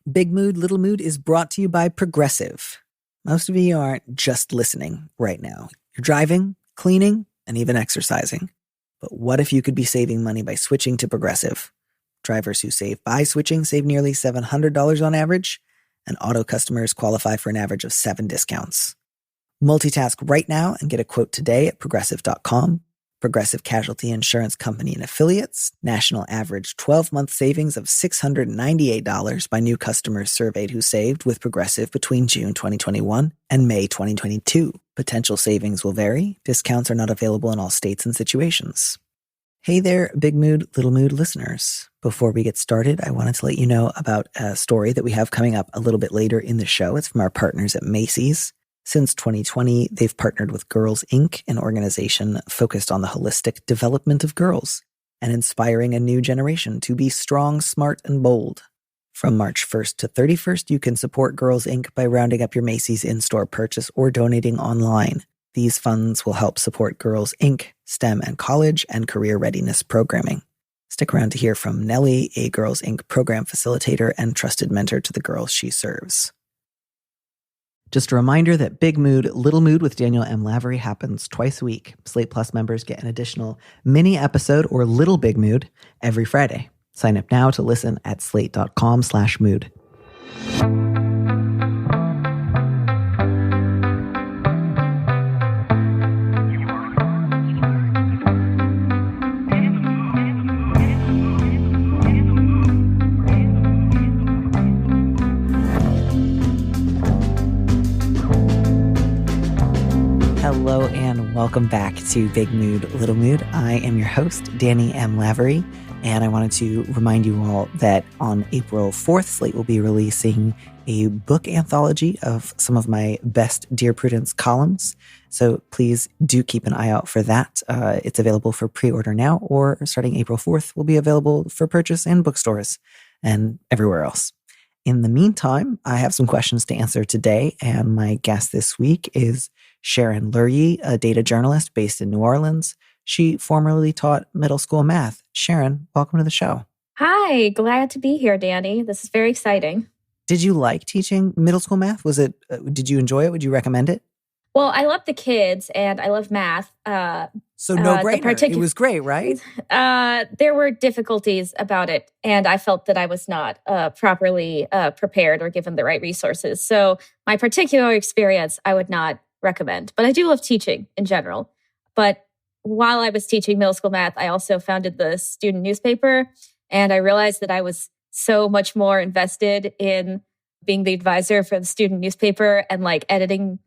Big Mood, Little Mood is brought to you by Progressive. Most of you aren't just listening right now. You're driving, cleaning, and even exercising. But what if you could be saving money by switching to Progressive? Drivers who save by switching save nearly $700 on average, and auto customers qualify for an average of 7 discounts. Multitask right now and get a quote today at Progressive.com. Progressive Casualty Insurance Company and Affiliates. National average 12-month savings of $698 by new customers surveyed who saved with Progressive between June 2021 and May 2022. Potential savings will vary. Discounts are not available in all states and situations. Hey there, Big Mood, Little Mood listeners. Before we get started, I wanted to let you know about a story that we have coming up a little bit later in the show. It's from our partners at Macy's. Since 2020, they've partnered with Girls Inc., an organization focused on the holistic development of girls and inspiring a new generation to be strong, smart, and bold. From March 1st to 31st, you can support Girls Inc. by rounding up your Macy's in-store purchase or donating online. These funds will help support Girls Inc., STEM and college, and career readiness programming. Stick around to hear from Nellie, a Girls Inc. program facilitator and trusted mentor to the girls she serves. Just a reminder that Big Mood, Little Mood with Daniel M. Lavery happens twice a week. Slate Plus members get an additional mini episode or Little Big Mood every Friday. Sign up now to listen at slate.com/mood. Hello and welcome back to Big Mood, Little Mood. I am your host, Danny M. Lavery, and I wanted to remind you all that on April 4th, Slate will be releasing a book anthology of some of my best Dear Prudence columns. So please do keep an eye out for that. It's available for pre-order now, or starting April 4th will be available for purchase in bookstores and everywhere else. In the meantime, I have some questions to answer today, and my guest this week is Sharon Lurye, a data journalist based in New Orleans. She formerly taught middle school math. Sharon, welcome to the show. Hi, glad to be here, Danny. This is very exciting. Did you like teaching middle school math? Did you enjoy it? Would you recommend it? Well, I love the kids and I love math. So no-brainer. It was great, right? There were difficulties about it, and I felt that I was not properly prepared or given the right resources. So my particular experience, I would not recommend. But I do love teaching in general. But while I was teaching middle school math, I also founded the student newspaper, and I realized that I was so much more invested in being the advisor for the student newspaper and like editing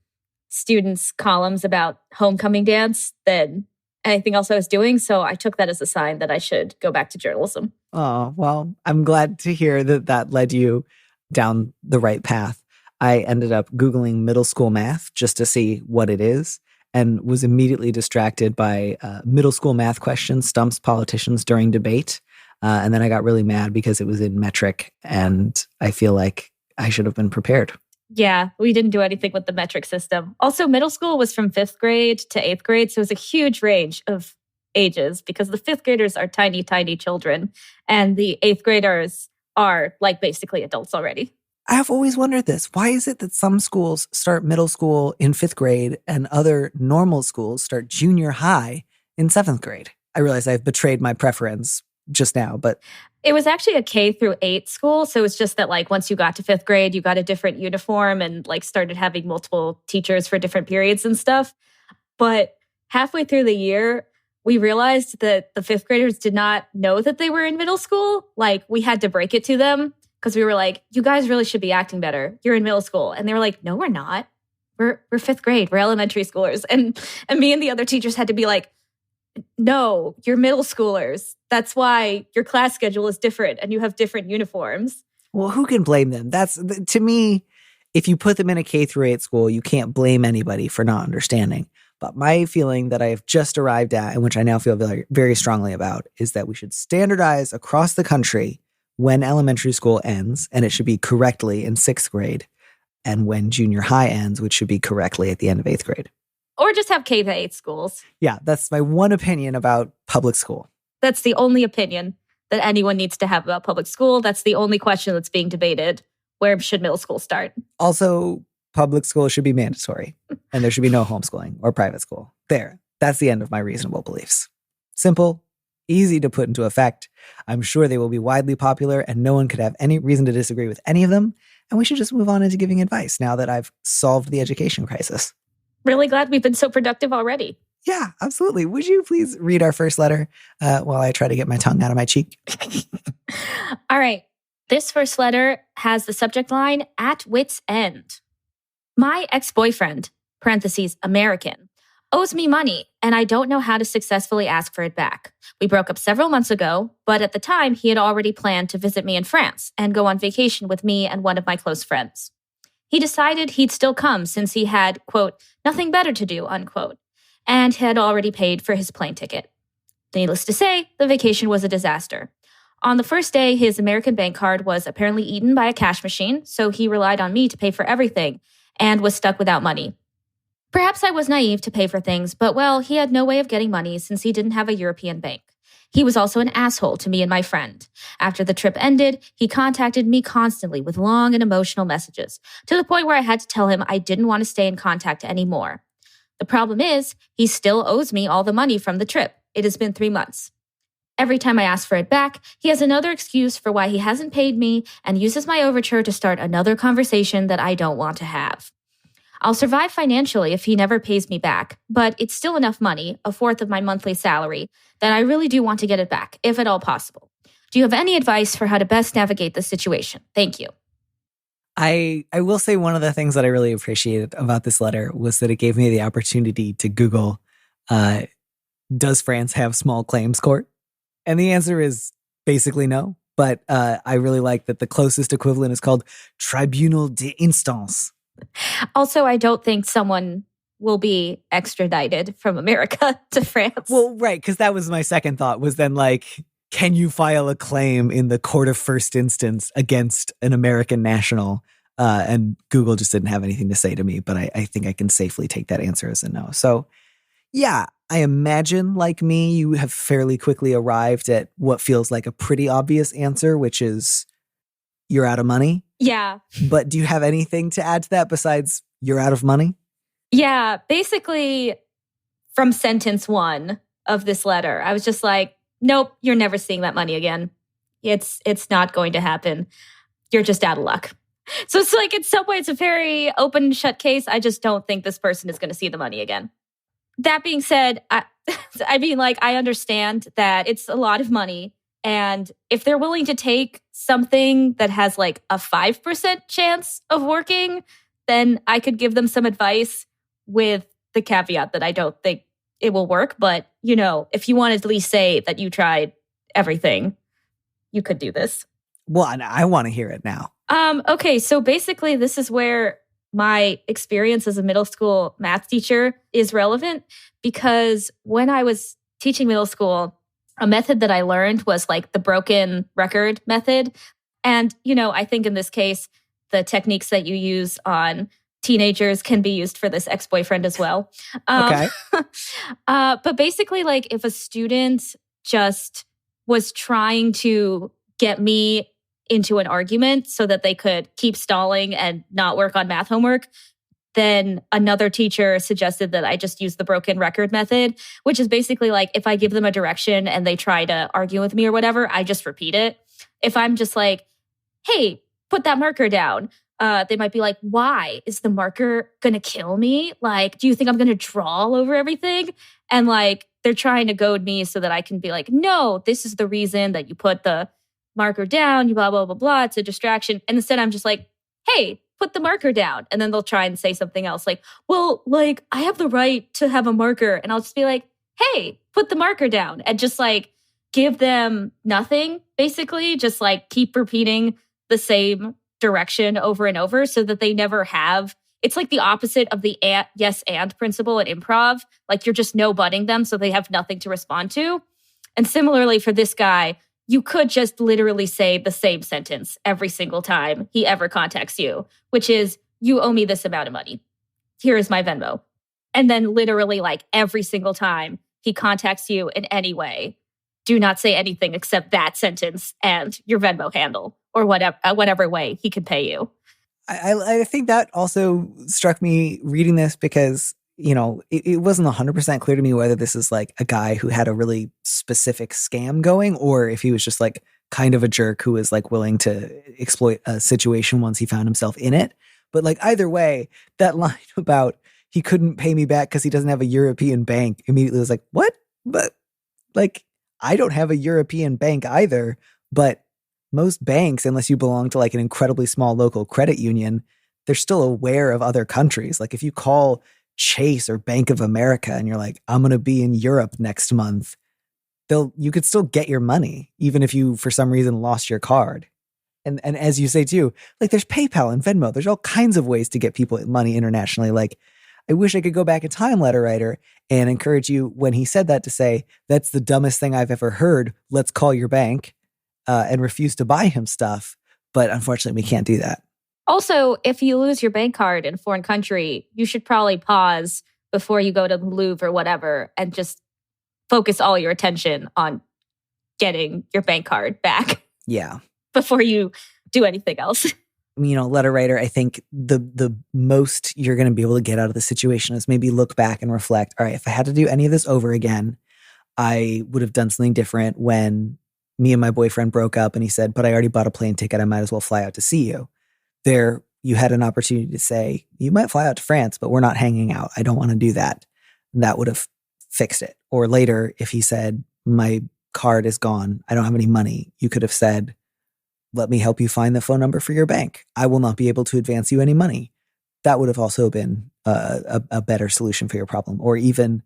students' columns about homecoming dance than anything else I was doing. So I took that as a sign that I should go back to journalism. Oh, well, I'm glad to hear that led you down the right path. I ended up Googling middle school math just to see what it is and was immediately distracted by middle school math questions stumps politicians during debate. And then I got really mad because it was in metric, and I feel like I should have been prepared. Yeah, we didn't do anything with the metric system. Also, middle school was from 5th grade to 8th grade, so it was a huge range of ages because the 5th graders are tiny, tiny children, and the 8th graders are like basically adults already. I've always wondered this. Why is it that some schools start middle school in 5th grade and other normal schools start junior high in 7th grade? I realize I've betrayed my preference just now, but it was actually a K through 8 school. So it's just that like once you got to 5th grade, you got a different uniform and like started having multiple teachers for different periods and stuff. But halfway through the year, we realized that the 5th graders did not know that they were in middle school. Like we had to break it to them because we were like, you guys really should be acting better. You're in middle school. And they were like, no, we're not. We're 5th grade. We're elementary schoolers. And me and the other teachers had to be like, no, you're middle schoolers. That's why your class schedule is different and you have different uniforms. Well, who can blame them? That's, to me, if you put them in a K through 8 school, you can't blame anybody for not understanding. But my feeling that I have just arrived at, and which I now feel very, very strongly about, is that we should standardize across the country when elementary school ends, and it should be correctly in 6th grade, and when junior high ends, which should be correctly at the end of 8th grade. Or just have K-8 schools. Yeah, that's my one opinion about public school. That's the only opinion that anyone needs to have about public school. That's the only question that's being debated where should middle school start? Also, public school should be mandatory and there should be no homeschooling or private school. There. That's the end of my reasonable beliefs. Simple, easy to put into effect. I'm sure they will be widely popular and no one could have any reason to disagree with any of them. And we should just move on into giving advice now that I've solved the education crisis. Really glad we've been so productive already. Yeah, absolutely. Would you please read our first letter while I try to get my tongue out of my cheek? All right. This first letter has the subject line, at wit's end. My ex-boyfriend, parentheses, American, owes me money, and I don't know how to successfully ask for it back. We broke up several months ago, but at the time, he had already planned to visit me in France and go on vacation with me and one of my close friends. He decided he'd still come since he had, quote, nothing better to do, unquote, and had already paid for his plane ticket. Needless to say, the vacation was a disaster. On the first day, his American bank card was apparently eaten by a cash machine, so he relied on me to pay for everything and was stuck without money. Perhaps I was naive to pay for things, but well, he had no way of getting money since he didn't have a European bank. He was also an asshole to me and my friend. After the trip ended, he contacted me constantly with long and emotional messages, to the point where I had to tell him I didn't want to stay in contact anymore. The problem is, he still owes me all the money from the trip. It has been 3 months. Every time I ask for it back, he has another excuse for why he hasn't paid me and uses my overture to start another conversation that I don't want to have. I'll survive financially if he never pays me back, but it's still enough money, a fourth of my monthly salary, that I really do want to get it back, if at all possible. Do you have any advice for how to best navigate this situation? Thank you. I will say one of the things that I really appreciated about this letter was that it gave me the opportunity to Google, does France have small claims court? And the answer is basically no. But I really like that the closest equivalent is called Tribunal d'Instance. Also, I don't think someone will be extradited from America to France. Well, right, because that was my second thought, was then like, can you file a claim in the court of first instance against an American national? And Google just didn't have anything to say to me, but I think I can safely take that answer as a no. So yeah, I imagine, like me, you have fairly quickly arrived at what feels like a pretty obvious answer, which is you're out of money. Yeah. But do you have anything to add to that besides you're out of money? Yeah, basically from sentence 1 of this letter, I was just like, nope, you're never seeing that money again. It's not going to happen. You're just out of luck. So it's like, in some way, it's a very open and shut case. I just don't think this person is going to see the money again. That being said, I mean, like, I understand that it's a lot of money. And if they're willing to take something that has like a 5% chance of working, then I could give them some advice with the caveat that I don't think it will work. But, you know, if you want to at least say that you tried everything, you could do this. Well, I want to hear it now. Okay, so basically this is where my experience as a middle school math teacher is relevant, because when I was teaching middle school, a method that I learned was like the broken record method. And, you know, I think in this case, the techniques that you use on teenagers can be used for this ex-boyfriend as well. Okay. But basically, like, if a student just was trying to get me into an argument so that they could keep stalling and not work on math homework, then another teacher suggested that I just use the broken record method, which is basically like, if I give them a direction and they try to argue with me or whatever, I just repeat it. If I'm just like, hey, put that marker down, they might be like, why? Is the marker going to kill me? Like, do you think I'm going to draw all over everything? And like, they're trying to goad me so that I can be like, no, this is the reason that you put the marker down, you blah, blah, blah, blah. It's a distraction. And instead I'm just like, hey, put the marker down. And then they'll try and say something else like, well, like, I have the right to have a marker. And I'll just be like, hey, put the marker down. And just like give them nothing, basically. Just like keep repeating the same direction over and over so that they never have. It's like the opposite of the yes and principle at improv. Like, you're just no-butting them so they have nothing to respond to. And similarly for this guy, you could just literally say the same sentence every single time he ever contacts you, which is, you owe me this amount of money. Here is my Venmo. And then literally, like, every single time he contacts you in any way, do not say anything except that sentence and your Venmo handle, or whatever way he can pay you. I think that also struck me reading this because, it wasn't 100% clear to me whether this is like a guy who had a really specific scam going or if he was just like kind of a jerk who was like willing to exploit a situation once he found himself in it. But like either way, that line about he couldn't pay me back because he doesn't have a European bank immediately was like, what? But like, I don't have a European bank either, but most banks, unless you belong to like an incredibly small local credit union, they're still aware of other countries. Like if you call Chase or Bank of America and you're like, I'm going to be in Europe next month, you could still get your money, even if you, for some reason, lost your card. And as you say too, like there's PayPal and Venmo. There's all kinds of ways to get people money internationally. Like I wish I could go back in time, letter writer, and encourage you when he said that to say, that's the dumbest thing I've ever heard. Let's call your bank and refuse to buy him stuff. But unfortunately, we can't do that. Also, if you lose your bank card in a foreign country, you should probably pause before you go to the Louvre or whatever and just focus all your attention on getting your bank card back. Yeah. Before you do anything else. Letter writer, I think the most you're going to be able to get out of the situation is maybe look back and reflect, all right, if I had to do any of this over again, I would have done something different when me and my boyfriend broke up and he said, but I already bought a plane ticket. I might as well fly out to see you. There, you had an opportunity to say, you might fly out to France, but we're not hanging out. I don't want to do that. And that would have fixed it. Or later, if he said, my card is gone, I don't have any money, you could have said, let me help you find the phone number for your bank. I will not be able to advance you any money. That would have also been a better solution for your problem. Or even,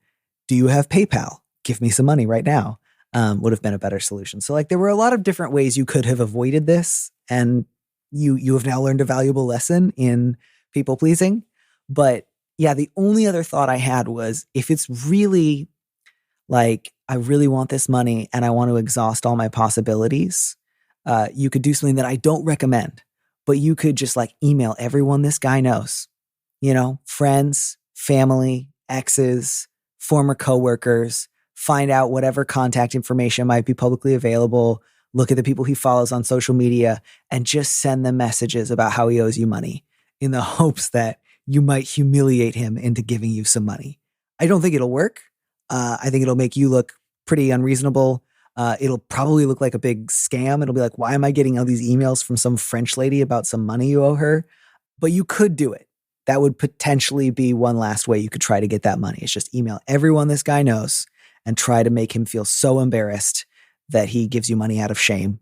do you have PayPal? Give me some money right now. Would have been a better solution. So like there were a lot of different ways you could have avoided this. And you have now learned a valuable lesson in people pleasing. But yeah, the only other thought I had was if it's really like, I really want this money and I want to exhaust all my possibilities, you could do something that I don't recommend, but you could just like email everyone this guy knows, friends, family, exes, former coworkers, find out whatever contact information might be publicly available, look at the people he follows on social media, and just send them messages about how he owes you money in the hopes that you might humiliate him into giving you some money. I don't think it'll work. I think it'll make you look pretty unreasonable. It'll probably look like a big scam. It'll be like, why am I getting all these emails from some French lady about some money you owe her? But you could do it. That would potentially be one last way you could try to get that money. It's just email everyone this guy knows and try to make him feel so embarrassed that he gives you money out of shame.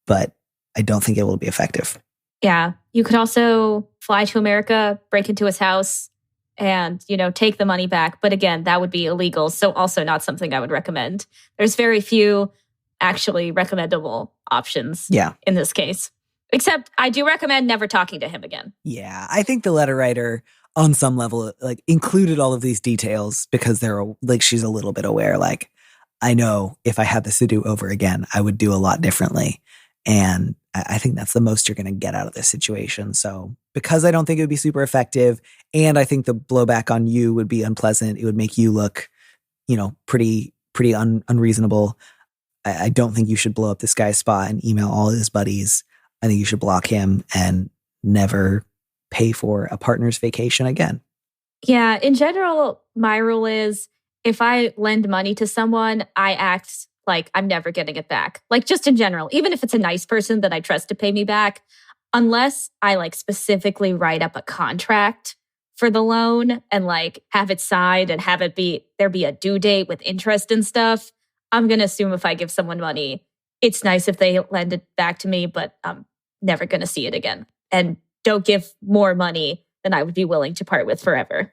But I don't think it will be effective. Yeah. You could also fly to America, break into his house, and, take the money back. But again, that would be illegal. So also not something I would recommend. There's very few actually recommendable options in this case. Except I do recommend never talking to him again. Yeah, I think the letter writer on some level like included all of these details because they're like, she's a little bit aware. Like, I know if I had this to do over again, I would do a lot differently. And I think that's the most you're going to get out of this situation. So because I don't think it would be super effective, and I think the blowback on you would be unpleasant, it would make you look, pretty unreasonable. I don't think you should blow up this guy's spot and email all his buddies. I think you should block him and never pay for a partner's vacation again. Yeah, in general, my rule is if I lend money to someone, I act like I'm never getting it back. Like just in general, even if it's a nice person that I trust to pay me back, unless I like specifically write up a contract for the loan and like have it signed and have it be a due date with interest and stuff, I'm going to assume if I give someone money, it's nice if they lend it back to me, but I'm never going to see it again. And don't give more money than I would be willing to part with forever.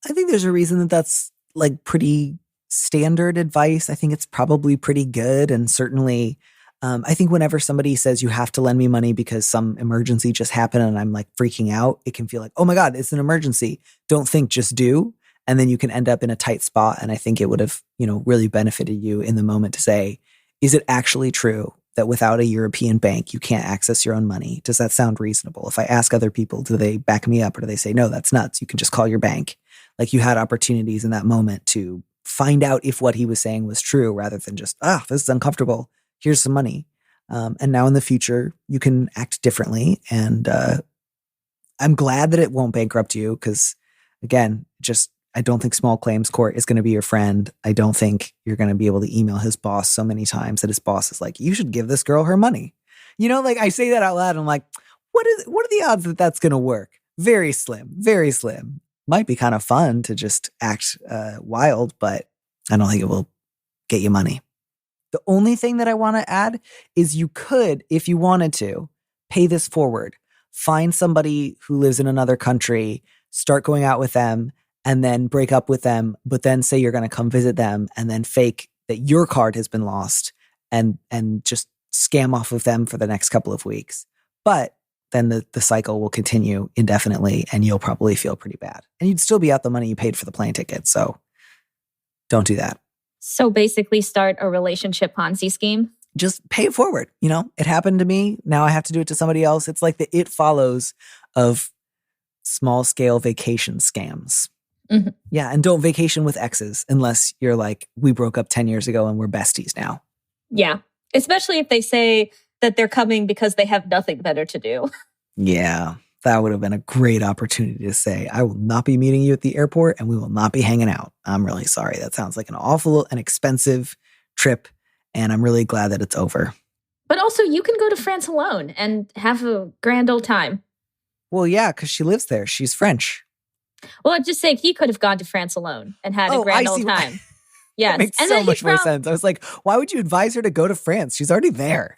I think there's a reason that that's like pretty standard advice. I think it's probably pretty good. And certainly, I think whenever somebody says you have to lend me money because some emergency just happened and I'm like freaking out, it can feel like, oh my God, it's an emergency. Don't think, just do. And then you can end up in a tight spot. And I think it would have, really benefited you in the moment to say, is it actually true that without a European bank, you can't access your own money? Does that sound reasonable? If I ask other people, do they back me up or do they say, no, that's nuts? You can just call your bank. Like you had opportunities in that moment to find out if what he was saying was true rather than just, this is uncomfortable. Here's some money. And now in the future, you can act differently. And I'm glad that it won't bankrupt you because, again, I don't think small claims court is going to be your friend. I don't think you're going to be able to email his boss so many times that his boss is like, you should give this girl her money. Like I say that out loud. And I'm like, what are the odds that that's going to work? Very slim, very slim. Might be kind of fun to just act wild, but I don't think it will get you money. The only thing that I want to add is you could, if you wanted to, pay this forward. Find somebody who lives in another country, start going out with them, and then break up with them, but then say you're going to come visit them and then fake that your card has been lost and just scam off of them for the next couple of weeks. But then the cycle will continue indefinitely and you'll probably feel pretty bad. And you'd still be out the money you paid for the plane ticket. So don't do that. So basically start a relationship Ponzi scheme? Just pay it forward. It happened to me. Now I have to do it to somebody else. It's like the It Follows of small scale vacation scams. Mm-hmm. Yeah. And don't vacation with exes unless you're like, we broke up 10 years ago and we're besties now. Yeah. Especially if they say that they're coming because they have nothing better to do. Yeah. That would have been a great opportunity to say, I will not be meeting you at the airport and we will not be hanging out. I'm really sorry. That sounds like an awful and expensive trip. And I'm really glad that it's over. But also you can go to France alone and have a grand old time. Well, yeah, because she lives there. She's French. Well, I'm just saying he could have gone to France alone and had a grand old time. Yes. That makes so much more sense. I was like, why would you advise her to go to France? She's already there.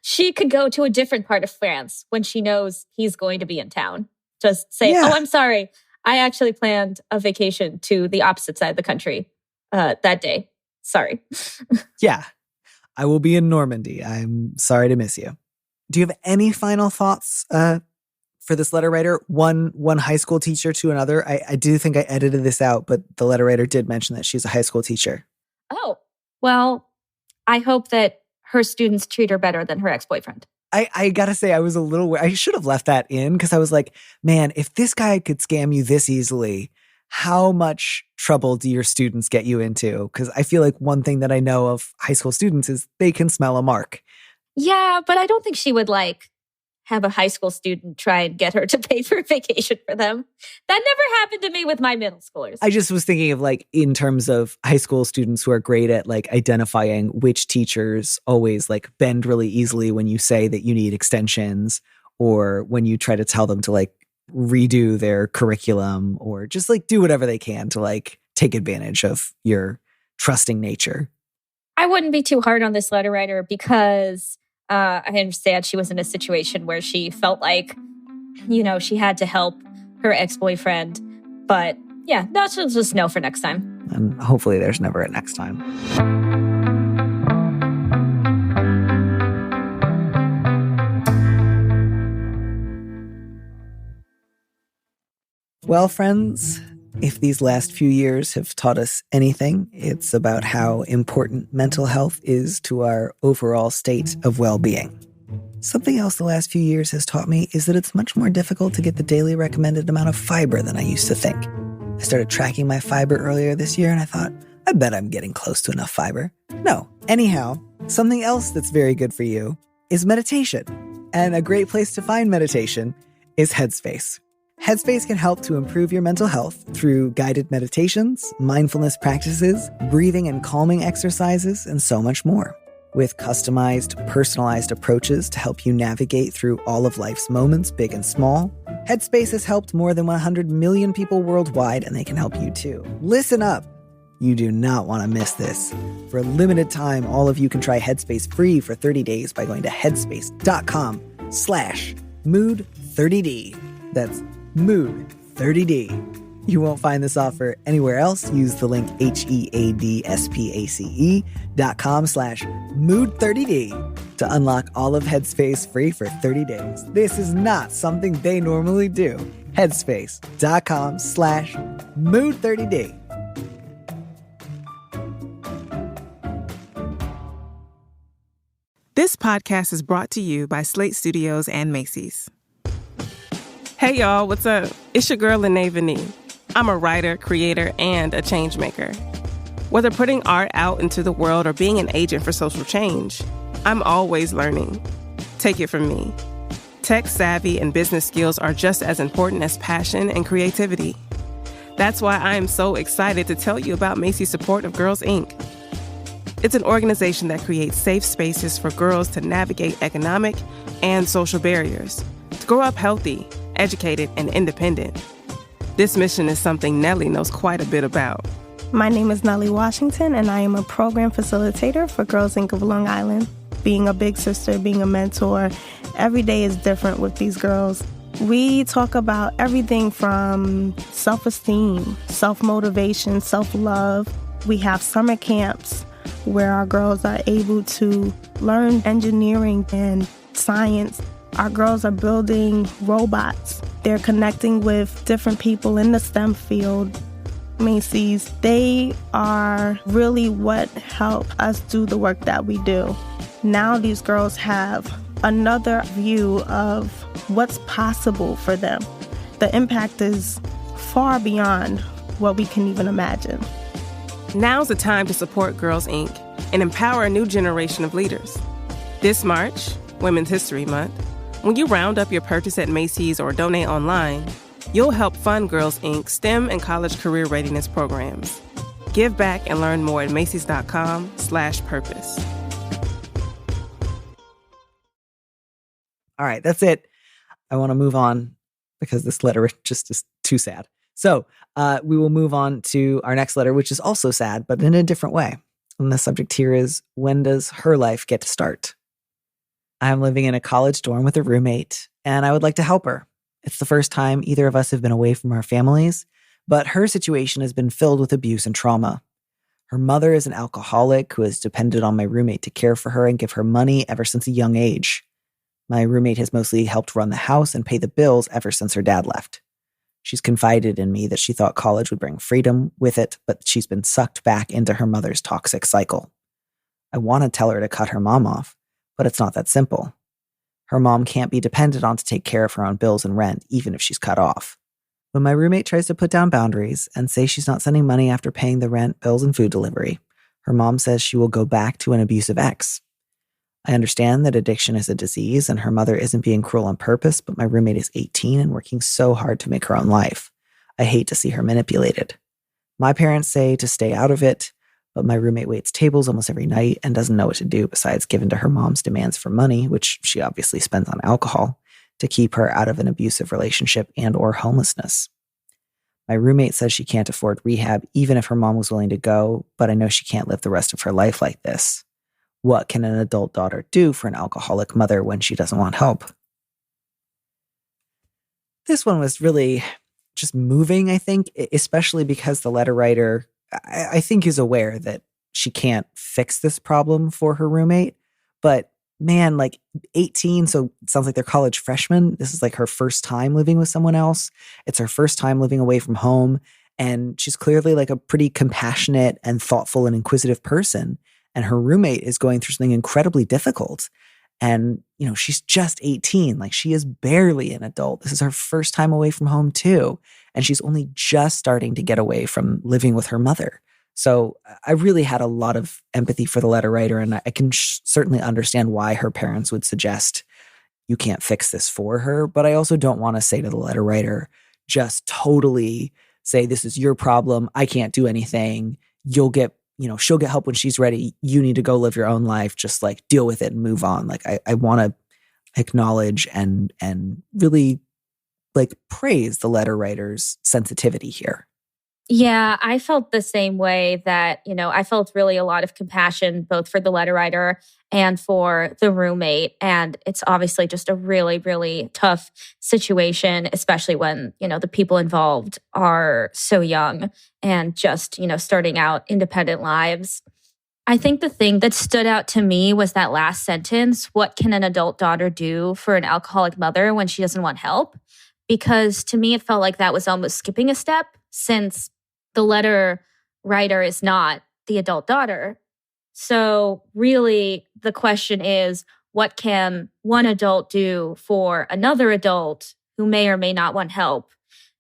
She could go to a different part of France when she knows he's going to be in town. Just say, oh, I'm sorry. I actually planned a vacation to the opposite side of the country that day. Sorry. Yeah. I will be in Normandy. I'm sorry to miss you. Do you have any final thoughts for this letter writer? One high school teacher to another. I do think I edited this out, but the letter writer did mention that she's a high school teacher. Oh, well, I hope that her students treat her better than her ex-boyfriend. I gotta say, I was a little, I should have left that in because I was like, man, if this guy could scam you this easily, how much trouble do your students get you into? Because I feel like one thing that I know of high school students is they can smell a mark. Yeah, but I don't think she would have a high school student try and get her to pay for a vacation for them. That never happened to me with my middle schoolers. I just was thinking of in terms of high school students who are great at identifying which teachers always bend really easily when you say that you need extensions or when you try to tell them to redo their curriculum or just do whatever they can to take advantage of your trusting nature. I wouldn't be too hard on this letter writer because I understand she was in a situation where she felt she had to help her ex-boyfriend. But yeah, that's just no for next time. And hopefully there's never a next time. Well, friends, if these last few years have taught us anything, it's about how important mental health is to our overall state of well-being. Something else the last few years has taught me is that it's much more difficult to get the daily recommended amount of fiber than I used to think. I started tracking my fiber earlier this year and I thought, I bet I'm getting close to enough fiber. No. Anyhow, something else that's very good for you is meditation. And a great place to find meditation is Headspace. Headspace can help to improve your mental health through guided meditations, mindfulness practices, breathing and calming exercises, and so much more. With customized, personalized approaches to help you navigate through all of life's moments, big and small, Headspace has helped more than 100 million people worldwide, and they can help you too. Listen up! You do not want to miss this. For a limited time, all of you can try Headspace free for 30 days by going to headspace.com/mood30d. That's mood30d. You won't find this offer anywhere else. Use the link headspace.com/mood30d to unlock all of Headspace free for 30 days. This is not something they normally do. Headspace.com/mood30d. This podcast is brought to you by Slate Studios and Macy's. Hey y'all, what's up? It's your girl, Lene Vanille. I'm a writer, creator, and a change maker. Whether putting art out into the world or being an agent for social change, I'm always learning. Take it from me. Tech savvy and business skills are just as important as passion and creativity. That's why I am so excited to tell you about Macy's support of Girls, Inc. It's an organization that creates safe spaces for girls to navigate economic and social barriers, to grow up healthy, educated, and independent. This mission is something Nellie knows quite a bit about. My name is Nellie Washington, and I am a program facilitator for Girls, Inc. of Long Island. Being a big sister, being a mentor, every day is different with these girls. We talk about everything from self-esteem, self-motivation, self-love. We have summer camps where our girls are able to learn engineering and science. Our girls are building robots. They're connecting with different people in the STEM field. Macy's, they are really what help us do the work that we do. Now these girls have another view of what's possible for them. The impact is far beyond what we can even imagine. Now's the time to support Girls, Inc. and empower a new generation of leaders. This March, Women's History Month, when you round up your purchase at Macy's or donate online, you'll help fund Girls, Inc. STEM and college career readiness programs. Give back and learn more at Macys.com/purpose. All right, that's it. I want to move on because this letter just is too sad. So we will move on to our next letter, which is also sad, but in a different way. And the subject here is, when does her life get to start? I'm living in a college dorm with a roommate, and I would like to help her. It's the first time either of us have been away from our families, but her situation has been filled with abuse and trauma. Her mother is an alcoholic who has depended on my roommate to care for her and give her money ever since a young age. My roommate has mostly helped run the house and pay the bills ever since her dad left. She's confided in me that she thought college would bring freedom with it, but she's been sucked back into her mother's toxic cycle. I want to tell her to cut her mom off, but it's not that simple. Her mom can't be depended on to take care of her own bills and rent, even if she's cut off. When my roommate tries to put down boundaries and say she's not sending money after paying the rent, bills, and food delivery, her mom says she will go back to an abusive ex. I understand that addiction is a disease and her mother isn't being cruel on purpose, but my roommate is 18 and working so hard to make her own life. I hate to see her manipulated. My parents say to stay out of it, but my roommate waits tables almost every night and doesn't know what to do besides give in to her mom's demands for money, which she obviously spends on alcohol, to keep her out of an abusive relationship and or homelessness. My roommate says she can't afford rehab even if her mom was willing to go, but I know she can't live the rest of her life like this. What can an adult daughter do for an alcoholic mother when she doesn't want help? This one was really just moving, I think, especially because the letter writer, I think, is aware that she can't fix this problem for her roommate. But man, like 18, so it sounds like they're college freshmen. This is like her first time living with someone else. It's her first time living away from home. And she's clearly like a pretty compassionate and thoughtful and inquisitive person. And her roommate is going through something incredibly difficult. And, you know, she's just 18. Like, she is barely an adult. This is her first time away from home, too. And she's only just starting to get away from living with her mother. So I really had a lot of empathy for the letter writer. And I can certainly understand why her parents would suggest you can't fix this for her. But I also don't want to say to the letter writer, just totally say, this is your problem. I can't do anything. She'll get help when she's ready. You need to go live your own life. Just like deal with it and move on. Like I want to acknowledge and really like praise the letter writer's sensitivity here. Yeah, I felt the same way that, I felt really a lot of compassion both for the letter writer and for the roommate. And it's obviously just a really, really tough situation, especially when, the people involved are so young and just, starting out independent lives. I think the thing that stood out to me was that last sentence, what can an adult daughter do for an alcoholic mother when she doesn't want help? Because to me, it felt like that was almost skipping a step, since the letter writer is not the adult daughter. So really, the question is, what can one adult do for another adult who may or may not want help,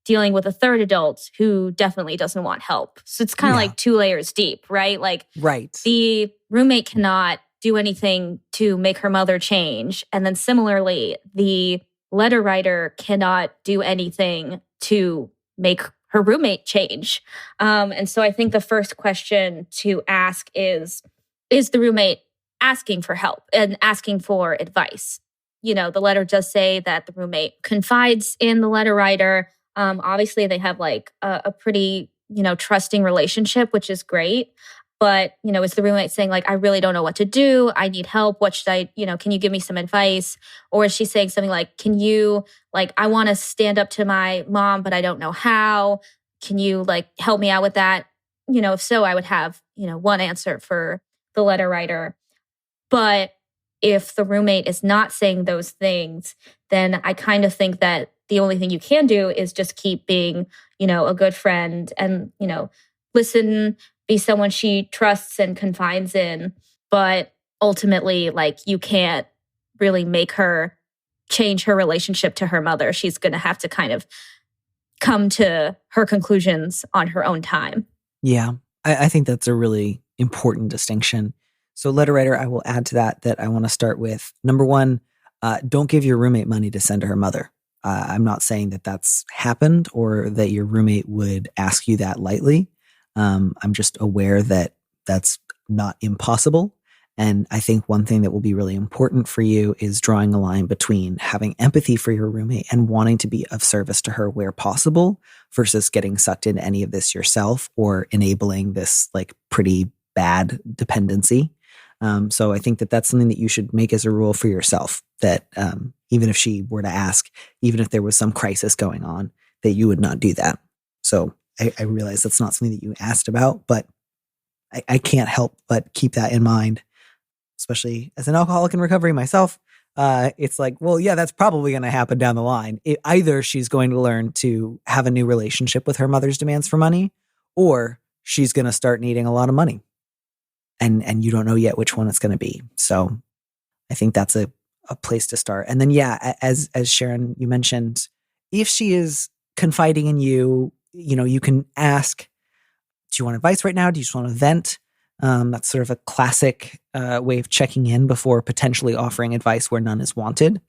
dealing with a third adult who definitely doesn't want help? So it's kind of like 2 layers deep, right? Like, right. The roommate cannot do anything to make her mother change. And then similarly, the letter writer cannot do anything to make her roommate change. And so I think the first question to ask is the roommate asking for help and asking for advice? The letter does say that the roommate confides in the letter writer. Obviously, they have like a pretty, trusting relationship, which is great. But, is the roommate saying like, I really don't know what to do. I need help. What should I, can you give me some advice? Or is she saying something like, can you, like, I want to stand up to my mom, but I don't know how. Can you like help me out with that? If so, I would have, one answer for the letter writer. But if the roommate is not saying those things, then I kind of think that the only thing you can do is just keep being, a good friend and, listen, be someone she trusts and confides in. But ultimately, like, you can't really make her change her relationship to her mother. She's going to have to kind of come to her conclusions on her own time. Yeah, I think that's a really important distinction. So letter writer, I will add to that I want to start with, number one, don't give your roommate money to send to her mother. I'm not saying that that's happened or that your roommate would ask you that lightly. I'm just aware that that's not impossible. And I think one thing that will be really important for you is drawing a line between having empathy for your roommate and wanting to be of service to her where possible versus getting sucked into any of this yourself or enabling this like pretty bad dependency. So I think that that's something that you should make as a rule for yourself, that even if she were to ask, even if there was some crisis going on, that you would not do that. So I realize that's not something that you asked about, but I can't help but keep that in mind, especially as an alcoholic in recovery myself. It's like, well, yeah, that's probably going to happen down the line. Either she's going to learn to have a new relationship with her mother's demands for money, or she's going to start needing a lot of money. And you don't know yet which one it's going to be. So I think that's a place to start. And then, yeah, as Sharon, you mentioned, if she is confiding in you, you can ask, do you want advice right now? Do you just want to vent? That's sort of a classic way of checking in before potentially offering advice where none is wanted.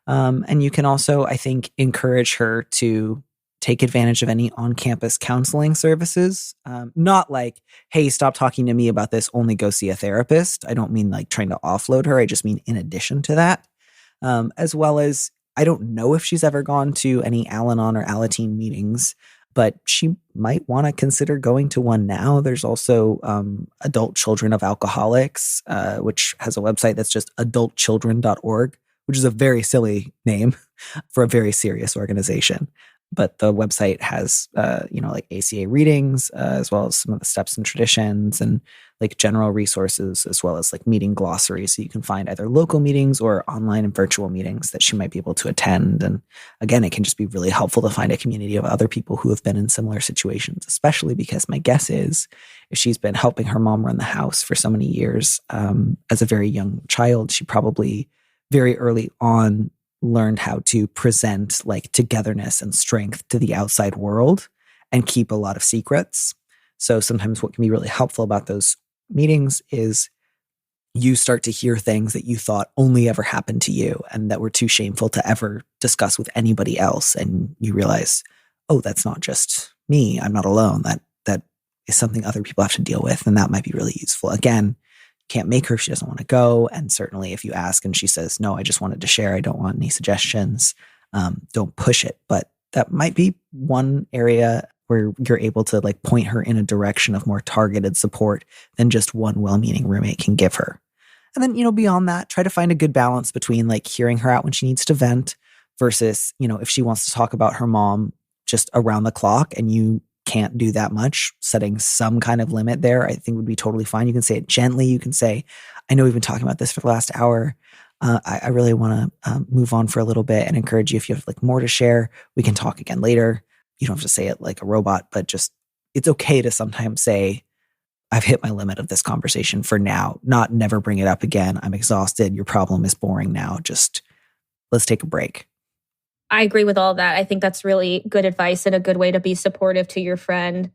And you can also, I think, encourage her to take advantage of any on-campus counseling services. Not like, hey, stop talking to me about this, only go see a therapist. I don't mean like trying to offload her. I just mean in addition to that. As well as, I don't know if she's ever gone to any Al-Anon or Alateen meetings, but she might want to consider going to one now. There's also Adult Children of Alcoholics, which has a website that's just adultchildren.org, which is a very silly name for a very serious organization. But the website has, like ACA readings, as well as some of the steps and traditions and like general resources, as well as like meeting glossaries. So you can find either local meetings or online and virtual meetings that she might be able to attend. And again, it can just be really helpful to find a community of other people who have been in similar situations, especially because my guess is if she's been helping her mom run the house for so many years, as a very young child, she probably very early on learned how to present like togetherness and strength to the outside world and keep a lot of secrets. So sometimes what can be really helpful about those meetings is you start to hear things that you thought only ever happened to you and that were too shameful to ever discuss with anybody else. And you realize, oh, that's not just me. I'm not alone. That is something other people have to deal with. And that might be really useful. Again, can't make her if she doesn't want to go. And certainly if you ask and she says, no, I just wanted to share, I don't want any suggestions, don't push it. But that might be one area where you're able to like point her in a direction of more targeted support than just one well-meaning roommate can give her. And then, beyond that, try to find a good balance between like hearing her out when she needs to vent versus, if she wants to talk about her mom just around the clock and you can't do that much, setting some kind of limit there, I think would be totally fine. You can say it gently. You can say, I know we've been talking about this for the last hour. I really want to move on for a little bit and encourage you, if you have like more to share, we can talk again later. You don't have to say it like a robot, but just, it's okay to sometimes say, I've hit my limit of this conversation for now, not never bring it up again. I'm exhausted. Your problem is boring now. Just let's take a break. I agree with all of that. I think that's really good advice and a good way to be supportive to your friend.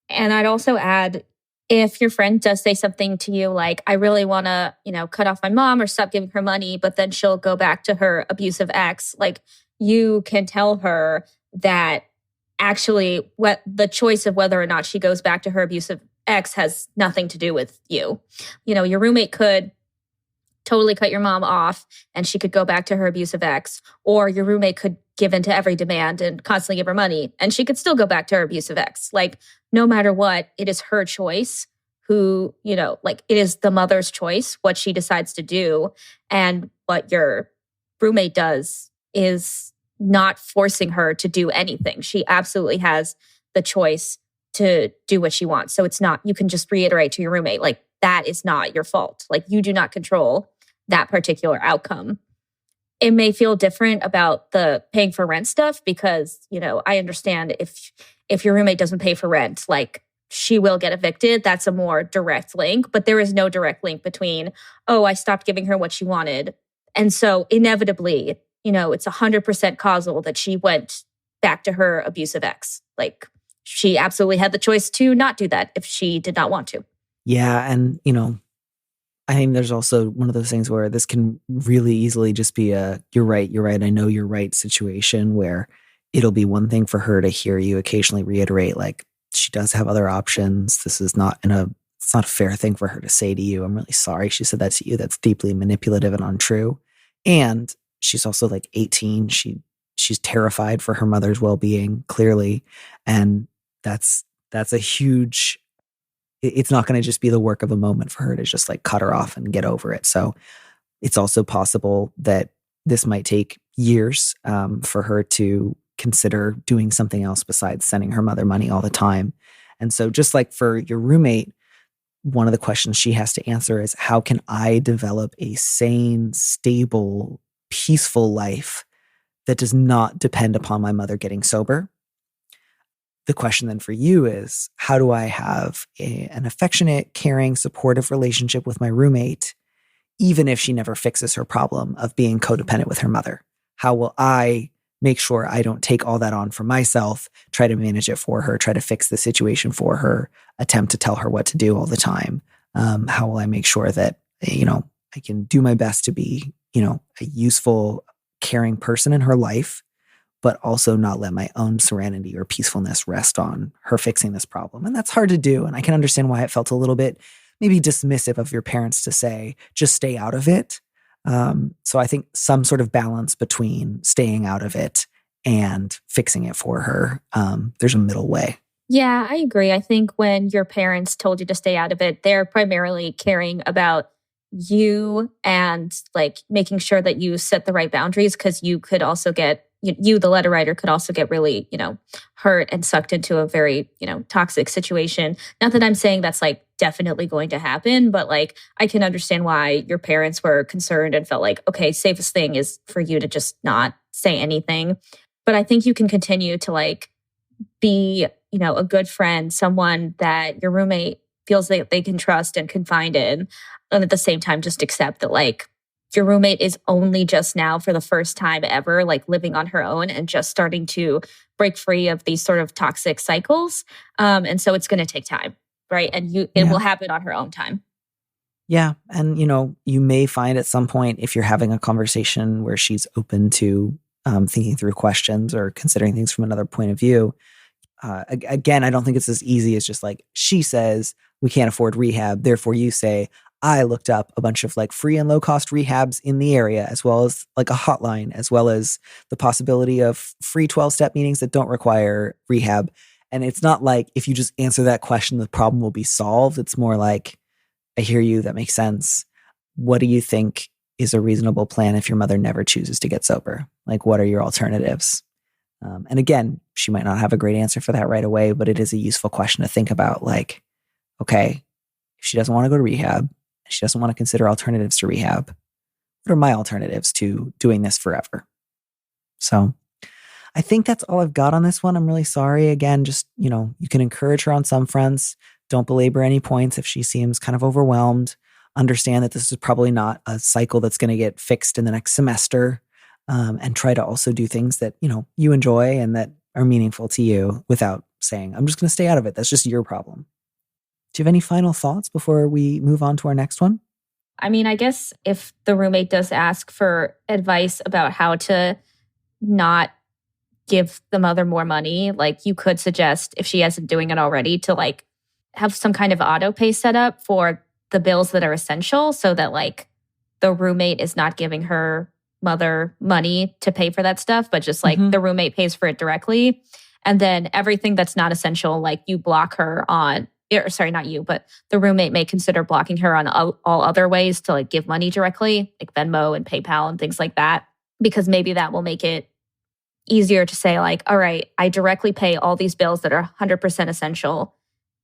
And I'd also add, if your friend does say something to you like, I really want to, cut off my mom or stop giving her money, but then she'll go back to her abusive ex, like you can tell her that actually what the choice of whether or not she goes back to her abusive ex has nothing to do with you. Your roommate could totally cut your mom off and she could go back to her abusive ex, or your roommate could give in to every demand and constantly give her money and she could still go back to her abusive ex. Like, no matter what, it is her choice it is the mother's choice what she decides to do. And what your roommate does is not forcing her to do anything. She absolutely has the choice to do what she wants. So it's not, you can just reiterate to your roommate, like, that is not your fault. Like, you do not control that particular outcome. It may feel different about the paying for rent stuff because, I understand if your roommate doesn't pay for rent, like, she will get evicted. That's a more direct link, but there is no direct link between, oh, I stopped giving her what she wanted. And so inevitably, it's 100% causal that she went back to her abusive ex. Like, she absolutely had the choice to not do that if she did not want to. Yeah. And, I think there's also one of those things where this can really easily just be you're right, I know you're right situation where it'll be one thing for her to hear you occasionally reiterate, like, she does have other options. This is not it's not a fair thing for her to say to you. I'm really sorry she said that to you. That's deeply manipulative and untrue. And she's also like 18. She's terrified for her mother's well-being, clearly. And that's a huge, it's not going to just be the work of a moment for her to just like cut her off and get over it. So it's also possible that this might take years for her to consider doing something else besides sending her mother money all the time. And so just like for your roommate, one of the questions she has to answer is, how can I develop a sane, stable, peaceful life that does not depend upon my mother getting sober? The question then for you is, how do I have an affectionate, caring, supportive relationship with my roommate, even if she never fixes her problem of being codependent with her mother? How will I make sure I don't take all that on for myself, try to manage it for her, try to fix the situation for her, attempt to tell her what to do all the time? How will I make sure that, I can do my best to be, a useful, caring person in her life, but also not let my own serenity or peacefulness rest on her fixing this problem? And that's hard to do. And I can understand why it felt a little bit maybe dismissive of your parents to say, just stay out of it. So I think some sort of balance between staying out of it and fixing it for her. There's a middle way. Yeah, I agree. I think when your parents told you to stay out of it, they're primarily caring about you and like making sure that you set the right boundaries, because you could also get, the letter writer could also get really, hurt and sucked into a very, toxic situation. Not that I'm saying that's like definitely going to happen, but like I can understand why your parents were concerned and felt like, okay, safest thing is for you to just not say anything. But I think you can continue to like be, a good friend, someone that your roommate feels that they can trust and confide in. And at the same time, just accept that like your roommate is only just now for the first time ever, like living on her own and just starting to break free of these sort of toxic cycles. And so it's going to take time, right? And it will happen on her own time. Yeah. And, you may find at some point, if you're having a conversation where she's open to thinking through questions or considering things from another point of view, again, I don't think it's as easy as just like, she says, we can't afford rehab. Therefore, you say, I looked up a bunch of like free and low cost rehabs in the area, as well as like a hotline, as well as the possibility of free 12-step meetings that don't require rehab. And it's not like if you just answer that question, the problem will be solved. It's more like, I hear you. That makes sense. What do you think is a reasonable plan if your mother never chooses to get sober? Like, what are your alternatives? And again, she might not have a great answer for that right away, but it is a useful question to think about. Like, okay, if she doesn't want to go to rehab, she doesn't want to consider alternatives to rehab, what are my alternatives to doing this forever? So I think that's all I've got on this one. I'm really sorry. Again, just, you can encourage her on some fronts. Don't belabor any points if she seems kind of overwhelmed. Understand that this is probably not a cycle that's going to get fixed in the next semester. And try to also do things that, you enjoy and that are meaningful to you without saying, I'm just going to stay out of it. That's just your problem. Do you have any final thoughts before we move on to our next one? I mean, I guess if the roommate does ask for advice about how to not give the mother more money, like you could suggest, if she isn't doing it already, to like have some kind of auto pay set up for the bills that are essential so that like the roommate is not giving her mother money to pay for that stuff, but just like the roommate pays for it directly. And then everything that's not essential, like you block her on, or sorry, not you, but the roommate may consider blocking her on all other ways to like give money directly, like Venmo and PayPal and things like that, because maybe that will make it easier to say like, all right, I directly pay all these bills that are 100% essential.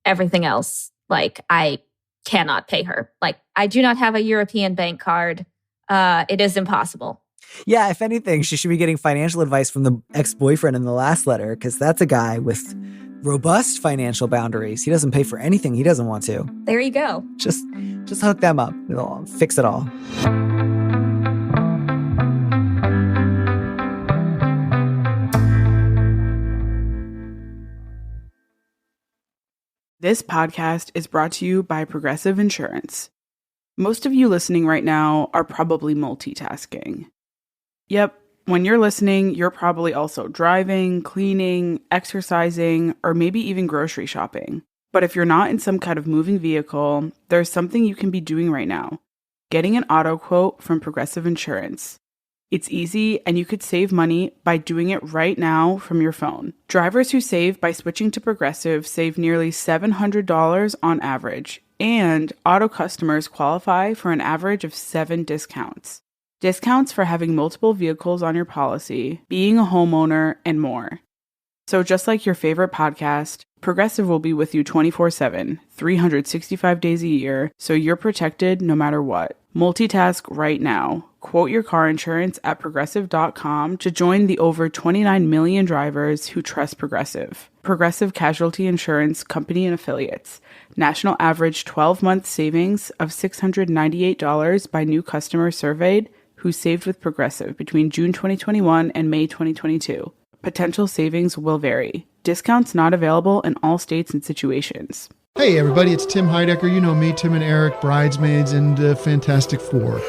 Everything else, like I cannot pay her. Like I do not have a European bank card. It is impossible. Yeah, if anything, she should be getting financial advice from the ex-boyfriend in the last letter, because that's a guy with robust financial boundaries. He doesn't pay for anything he doesn't want to. There you go. Just hook them up. It'll fix it all. This podcast is brought to you by Progressive Insurance. Most of you listening right now are probably multitasking. Yep, when you're listening, you're probably also driving, cleaning, exercising, or maybe even grocery shopping. But if you're not in some kind of moving vehicle, there's something you can be doing right now. Getting an auto quote from Progressive Insurance. It's easy, and you could save money by doing it right now from your phone. Drivers who save by switching to Progressive save nearly $700 on average, and auto customers qualify for an average of 7 discounts. Discounts for having multiple vehicles on your policy, being a homeowner, and more. So just like your favorite podcast, Progressive will be with you 24/7, 365 days a year, so you're protected no matter what. Multitask right now. Quote your car insurance at Progressive.com to join the over 29 million drivers who trust Progressive. Progressive Casualty Insurance Company and Affiliates. National average 12-month savings of $698 by new customers surveyed who saved with Progressive between June 2021 and May 2022. Potential savings will vary. Discounts not available in all states and situations. Hey everybody, it's Tim Heidecker. You know me, Tim and Eric, Bridesmaids, and Fantastic Four.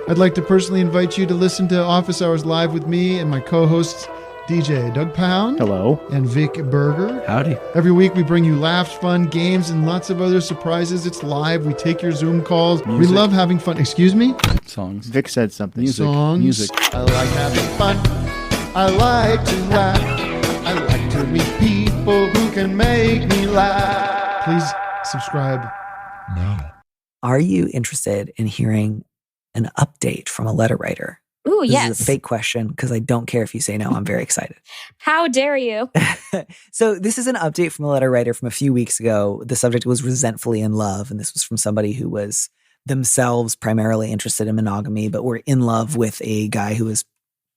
I'd like to personally invite you to listen to Office Hours Live with me and my co-hosts, DJ Doug Pound. Hello. And Vic Berger. Howdy. Every week we bring you laughs, fun, games, and lots of other surprises. It's live. We take your Zoom calls. Music. We love having fun. Excuse me? Songs. Vic said something. Songs. Music. I like having fun. I like to laugh. I like to meet people who can make me laugh. Please subscribe now. Are you interested in hearing an update from a letter writer? Ooh, This yes. is a fake question because I don't care if you say no. I'm very excited. How dare you? So this is an update from a letter writer from a few weeks ago. The subject was Resentfully In Love, and this was from somebody who was themselves primarily interested in monogamy, but were in love with a guy who was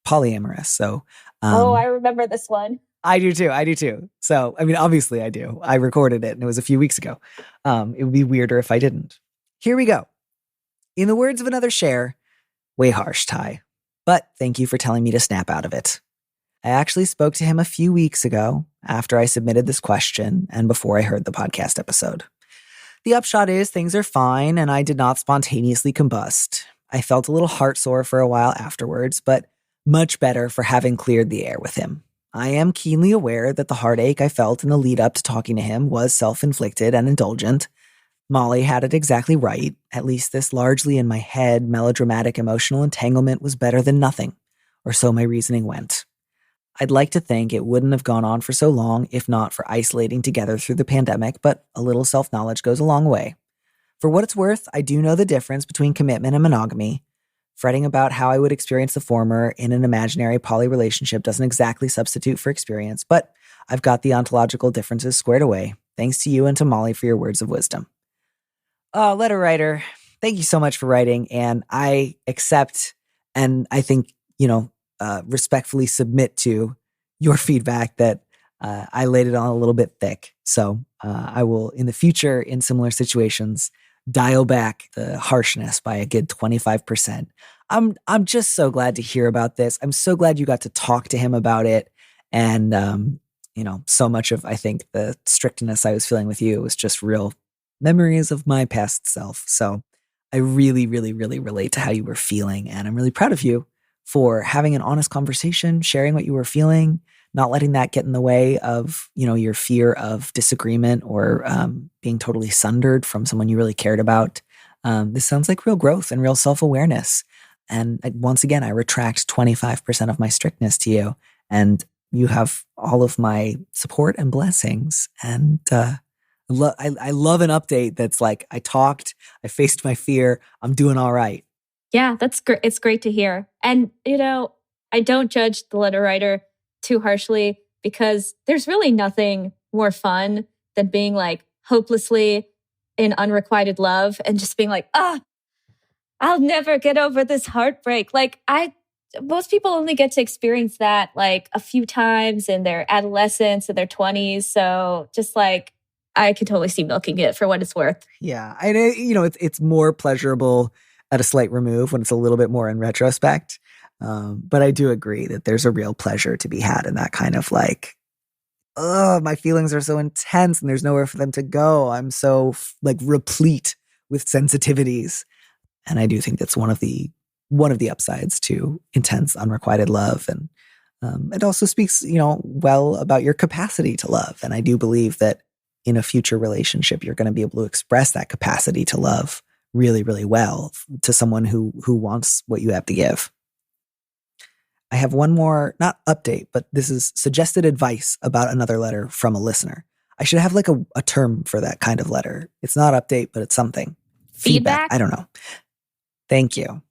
polyamorous. So I remember this one. I do too. So, I mean, obviously I do. I recorded it and it was a few weeks ago. It would be weirder if I didn't. Here we go. In the words of another share, way harsh, Ty. But thank you for telling me to snap out of it. I actually spoke to him a few weeks ago after I submitted this question and before I heard the podcast episode. The upshot is things are fine and I did not spontaneously combust. I felt a little heartsore for a while afterwards, but much better for having cleared the air with him. I am keenly aware that the heartache I felt in the lead up to talking to him was self-inflicted and indulgent. Molly had it exactly right. At least this largely in my head melodramatic emotional entanglement was better than nothing, or so my reasoning went. I'd like to think it wouldn't have gone on for so long if not for isolating together through the pandemic, but a little self-knowledge goes a long way. For what it's worth, I do know the difference between commitment and monogamy. Fretting about how I would experience the former in an imaginary poly relationship doesn't exactly substitute for experience, but I've got the ontological differences squared away. Thanks to you and to Molly for your words of wisdom. Letter writer, thank you so much for writing, and I accept and I think, respectfully submit to your feedback that I laid it on a little bit thick. So I will, in the future, in similar situations, dial back the harshness by a good 25%. I'm just so glad to hear about this. I'm so glad you got to talk to him about it. And, so much of, I think, the strictness I was feeling with you was just real memories of my past self. So I really, really, really relate to how you were feeling. And I'm really proud of you for having an honest conversation, sharing what you were feeling, not letting that get in the way of, your fear of disagreement or being totally sundered from someone you really cared about. This sounds like real growth and real self-awareness. And once again, I retract 25% of my strictness to you. And you have all of my support and blessings. And I love an update that's like, I talked, I faced my fear, I'm doing all right. Yeah, that's great. It's great to hear. And, I don't judge the letter writer too harshly because there's really nothing more fun than being like hopelessly in unrequited love and just being like, I'll never get over this heartbreak. Like most people only get to experience that like a few times in their adolescence, in their 20s. So just like, I could totally see milking it for what it's worth. Yeah. It's more pleasurable at a slight remove when it's a little bit more in retrospect. But I do agree that there's a real pleasure to be had in that kind of like, my feelings are so intense and there's nowhere for them to go. I'm so like replete with sensitivities. And I do think that's one of the upsides to intense, unrequited love. And it also speaks, well about your capacity to love. And I do believe that in a future relationship, you're going to be able to express that capacity to love really, really well to someone who wants what you have to give. I have one more, not update, but this is suggested advice about another letter from a listener. I should have like a term for that kind of letter. It's not update, but it's something. Feedback? I don't know. Thank you.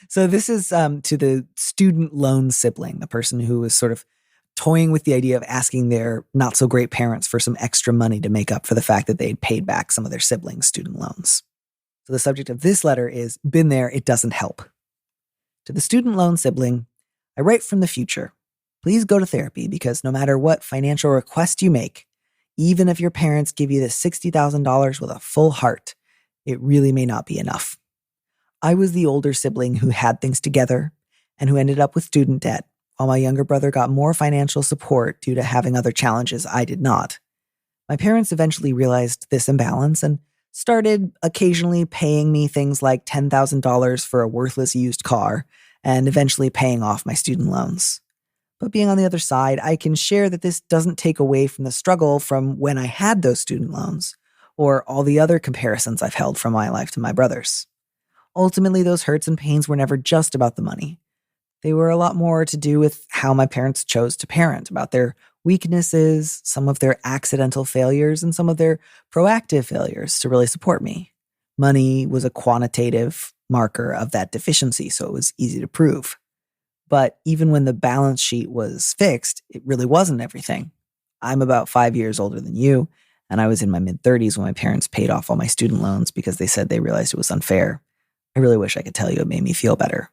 So this is to the student loan sibling, the person who is sort of toying with the idea of asking their not so great parents for some extra money to make up for the fact that they'd paid back some of their siblings' student loans. So the subject of this letter is, been there, it doesn't help. To the student loan sibling, I write from the future. Please go to therapy because no matter what financial request you make, even if your parents give you the $60,000 with a full heart, it really may not be enough. I was the older sibling who had things together and who ended up with student debt, while my younger brother got more financial support due to having other challenges I did not. My parents eventually realized this imbalance and started occasionally paying me things like $10,000 for a worthless used car and eventually paying off my student loans. But being on the other side, I can share that this doesn't take away from the struggle from when I had those student loans or all the other comparisons I've held from my life to my brother's. Ultimately, those hurts and pains were never just about the money. They were a lot more to do with how my parents chose to parent, about their weaknesses, some of their accidental failures, and some of their proactive failures to really support me. Money was a quantitative marker of that deficiency, so it was easy to prove. But even when the balance sheet was fixed, it really wasn't everything. I'm about 5 years older than you, and I was in my mid-30s when my parents paid off all my student loans because they said they realized it was unfair. I really wish I could tell you it made me feel better.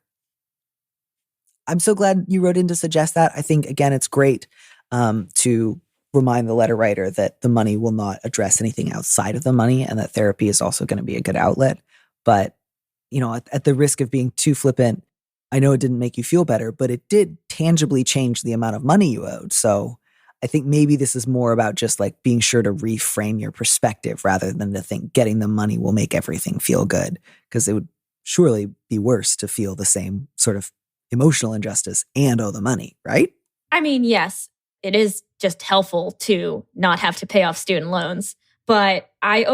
I'm so glad you wrote in to suggest that. I think, again, it's great to remind the letter writer that the money will not address anything outside of the money and that therapy is also going to be a good outlet. But, at the risk of being too flippant, I know it didn't make you feel better, but it did tangibly change the amount of money you owed. So I think maybe this is more about just like being sure to reframe your perspective rather than to think getting the money will make everything feel good, because it would surely be worse to feel the same sort of emotional injustice and owe the money, right? I mean, yes, it is just helpful to not have to pay off student loans. But I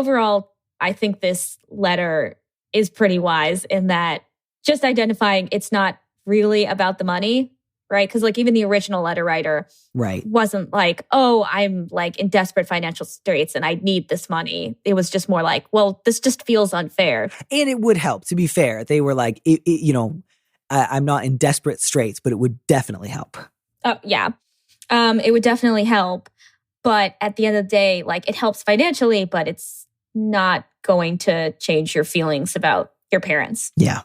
think this letter is pretty wise in that just identifying it's not really about the money, right? Because like even the original letter writer wasn't like, oh, I'm like in desperate financial straits and I need this money. It was just more like, well, this just feels unfair. And it would help, to be fair. They were like, I'm not in desperate straits, but it would definitely help. Oh, yeah. It would definitely help. But at the end of the day, like it helps financially, but it's not going to change your feelings about your parents. Yeah.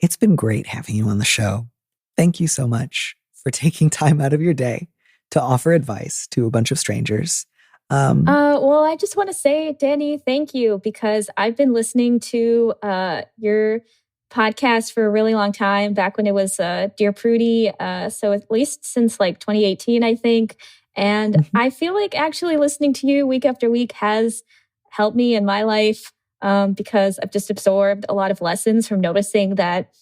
It's been great having you on the show. Thank you so much for taking time out of your day to offer advice to a bunch of strangers. Well, I just want to say, Danny, thank you, because I've been listening to your podcast for a really long time, back when it was Dear Prudie. So at least since like 2018, I think. And I feel like actually listening to you week after week has helped me in my life because I've just absorbed a lot of lessons from noticing that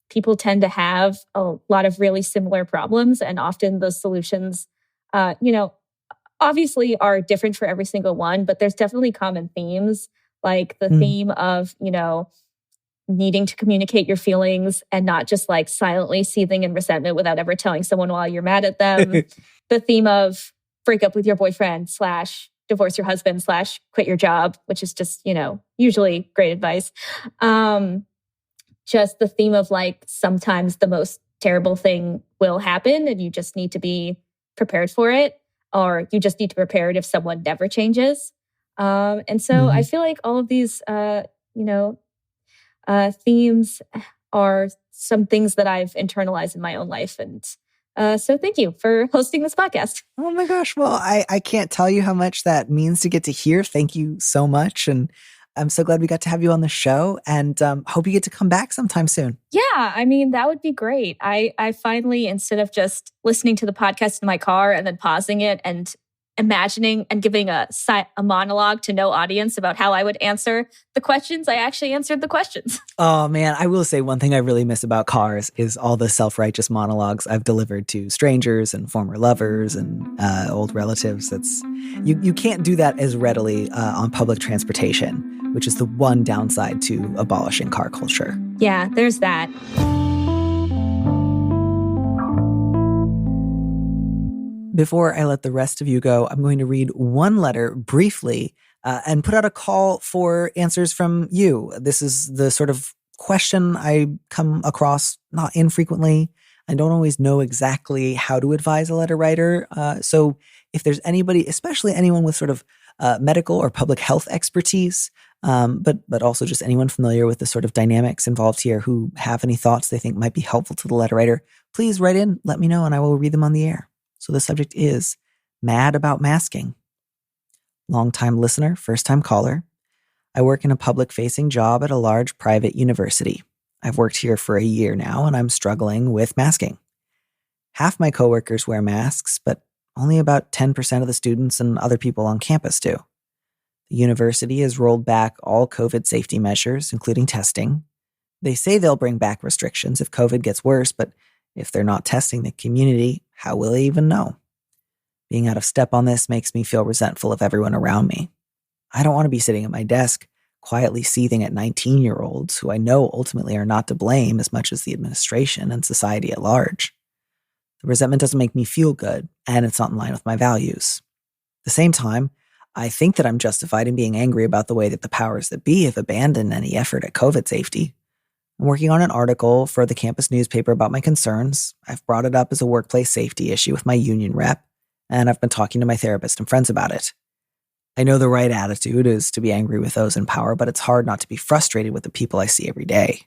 people tend to have a lot of really similar problems. And often those solutions, obviously are different for every single one, but there's definitely common themes, like the theme of, needing to communicate your feelings and not just like silently seething in resentment without ever telling someone while you're mad at them. The theme of break up with your boyfriend / divorce your husband / quit your job, which is just, usually great advice. Just the theme of like, sometimes the most terrible thing will happen and you just need to be prepared for it, or you just need to prepare it if someone never changes. And so I feel like all of these, themes are some things that I've internalized in my own life. And so thank you for hosting this podcast. Oh my gosh. Well, I can't tell you how much that means to get to hear. Thank you so much. And I'm so glad we got to have you on the show, and hope you get to come back sometime soon. Yeah, I mean, that would be great. I finally, instead of just listening to the podcast in my car and then pausing it and imagining and giving a monologue to no audience about how I would answer the questions, I actually answered the questions. Oh man, I will say one thing I really miss about cars is all the self-righteous monologues I've delivered to strangers and former lovers and old relatives. You can't do that as readily on public transportation, which is the one downside to abolishing car culture. Yeah, there's that. Before I let the rest of you go, I'm going to read one letter briefly and put out a call for answers from you. This is the sort of question I come across not infrequently. I don't always know exactly how to advise a letter writer. So if there's anybody, especially anyone with sort of medical or public health expertise, but also just anyone familiar with the sort of dynamics involved here who have any thoughts they think might be helpful to the letter writer, please write in, let me know, and I will read them on the air. So the subject is mad about masking. Long-time listener, first-time caller. I work in a public-facing job at a large private university. I've worked here for a year now, and I'm struggling with masking. Half my coworkers wear masks, but only about 10% of the students and other people on campus do. The university has rolled back all COVID safety measures, including testing. They say they'll bring back restrictions if COVID gets worse, but if they're not testing the community, how will they even know? Being out of step on this makes me feel resentful of everyone around me. I don't want to be sitting at my desk, quietly seething at 19-year-olds who I know ultimately are not to blame as much as the administration and society at large. The resentment doesn't make me feel good, and it's not in line with my values. At the same time, I think that I'm justified in being angry about the way that the powers that be have abandoned any effort at COVID safety. I'm working on an article for the campus newspaper about my concerns. I've brought it up as a workplace safety issue with my union rep, and I've been talking to my therapist and friends about it. I know the right attitude is to be angry with those in power, but it's hard not to be frustrated with the people I see every day.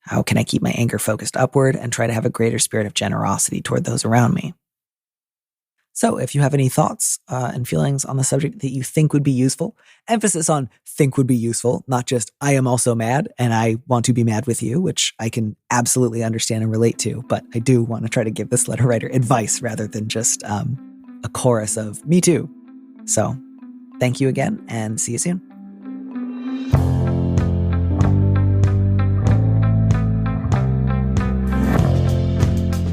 How can I keep my anger focused upward and try to have a greater spirit of generosity toward those around me? So if you have any thoughts and feelings on the subject that you think would be useful, emphasis on think would be useful, not just I am also mad and I want to be mad with you, which I can absolutely understand and relate to, but I do want to try to give this letter writer advice rather than just a chorus of me too. So thank you again and see you soon.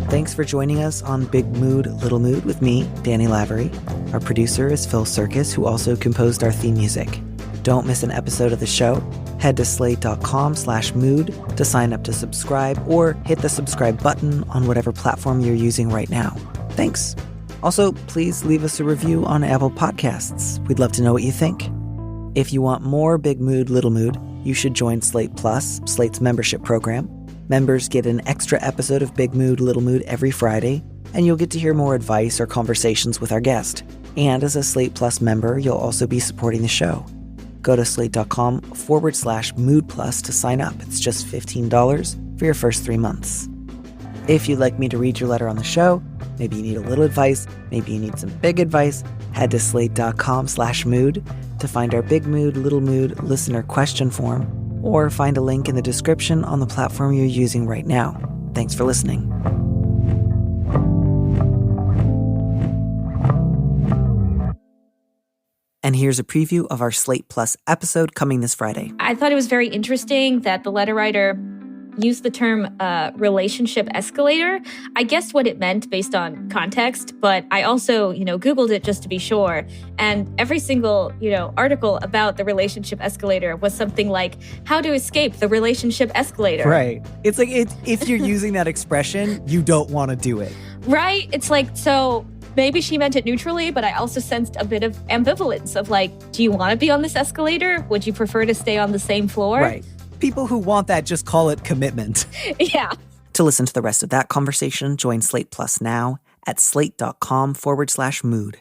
Thanks for joining us on Big Mood, Little Mood with me, Danny Lavery. Our producer is Phil Surkis, who also composed our theme music. Don't miss an episode of the show. Head to slate.com/mood to sign up to subscribe or hit the subscribe button on whatever platform you're using right now. Thanks. Also, please leave us a review on Apple Podcasts. We'd love to know what you think. If you want more Big Mood, Little Mood, you should join Slate Plus, Slate's membership program. Members get an extra episode of Big Mood, Little Mood every Friday, and you'll get to hear more advice or conversations with our guest. And as a Slate Plus member, you'll also be supporting the show. Go to slate.com/Mood Plus to sign up. It's just $15 for your first 3 months. If you'd like me to read your letter on the show, maybe you need a little advice, maybe you need some big advice, head to slate.com/mood to find our Big Mood, Little Mood listener question form, or find a link in the description on the platform you're using right now. Thanks for listening. And here's a preview of our Slate Plus episode coming this Friday. I thought it was very interesting that the letter writer used the term relationship escalator. I guessed what it meant based on context, but I also, Googled it just to be sure. And every single, article about the relationship escalator was something like how to escape the relationship escalator. Right. It's like if you're using that expression, you don't want to do it. Right. It's like, so maybe she meant it neutrally, but I also sensed a bit of ambivalence of like, do you want to be on this escalator? Would you prefer to stay on the same floor? Right. People who want that just call it commitment. Yeah. To listen to the rest of that conversation, join Slate Plus now at slate.com/mood.